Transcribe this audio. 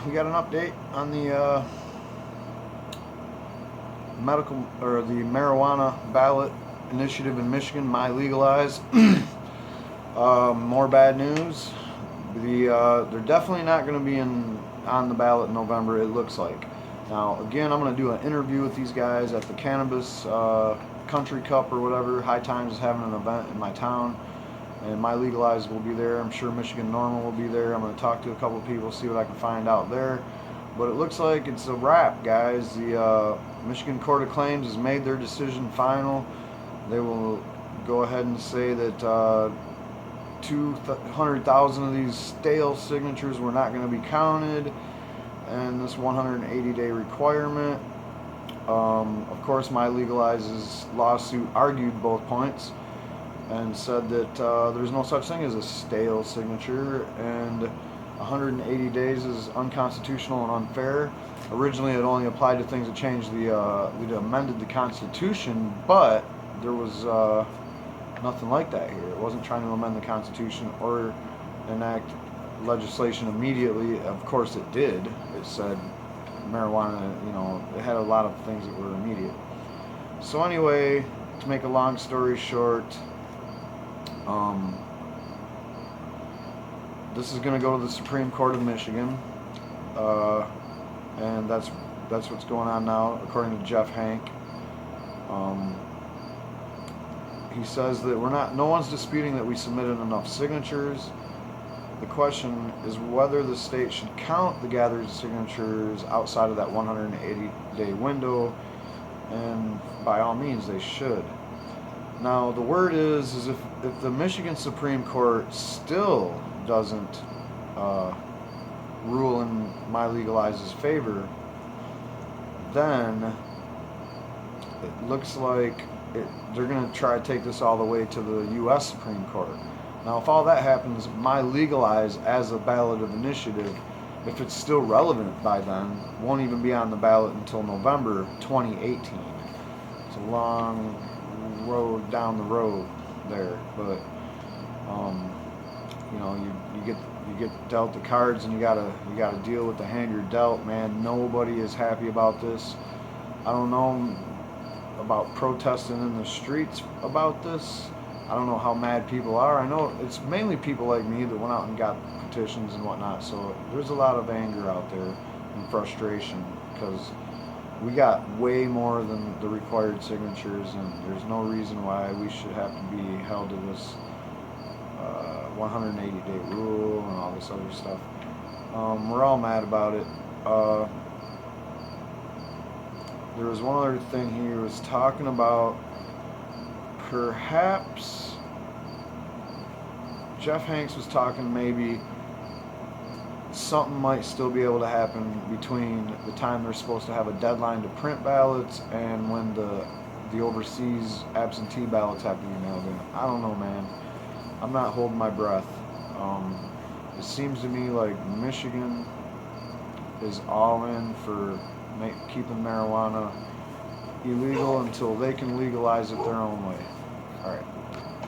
we got an update on the the marijuana ballot initiative in Michigan, MiLegalize. More bad news. They're definitely not going to be on the ballot in November. It looks like. Now, again, I'm going to do an interview with these guys at the Cannabis Country Cup or whatever. High Times is having an event in my town, and MiLegalize will be there. I'm sure Michigan Normal will be there. I'm going to talk to a couple of people, see what I can find out there. But it looks like it's a wrap, guys. The Michigan Court of Claims has made their decision final. They will go ahead and say that 200,000 of these stale signatures were not going to be counted, and this 180-day requirement. Of course, MiLegalize's lawsuit argued both points and said that there's no such thing as a stale signature, and 180 days is unconstitutional and unfair. Originally, it only applied to things that changed it amended the Constitution, but there was nothing like that here. It wasn't trying to amend the Constitution or enact legislation immediately. Of course, it did. It said marijuana, it had a lot of things that were immediate. So anyway, to make a long story short, this is going to go to the Supreme Court of Michigan, and that's what's going on now, according to Jeff Hank. He says that no one's disputing that we submitted enough signatures. The question is whether the state should count the gathered signatures outside of that 180-day window, and by all means they should. Now the word is if the Michigan Supreme Court still doesn't rule in MiLegalize's favor, then it looks like they're going to try to take this all the way to the U.S. Supreme Court. Now, if all that happens, MiLegalize as a ballot of initiative, if it's still relevant by then, won't even be on the ballot until November 2018. It's a long road down the road there, but you get dealt the cards, and you gotta deal with the hand you're dealt, man. Nobody is happy about this. I don't know about protesting in the streets about this. I don't know how mad people are. I know it's mainly people like me that went out and got petitions and whatnot. So there's a lot of anger out there and frustration because we got way more than the required signatures, and there's no reason why we should have to be held to this 180-day rule and all this other stuff. We're all mad about it. There was one other thing he was talking about. Perhaps Jeff Hanks was talking maybe something might still be able to happen between the time they're supposed to have a deadline to print ballots and when the overseas absentee ballots have to be mailed in. I don't know, man. I'm not holding my breath. It seems to me like Michigan is all in for keeping marijuana illegal until they can legalize it their own way. All right.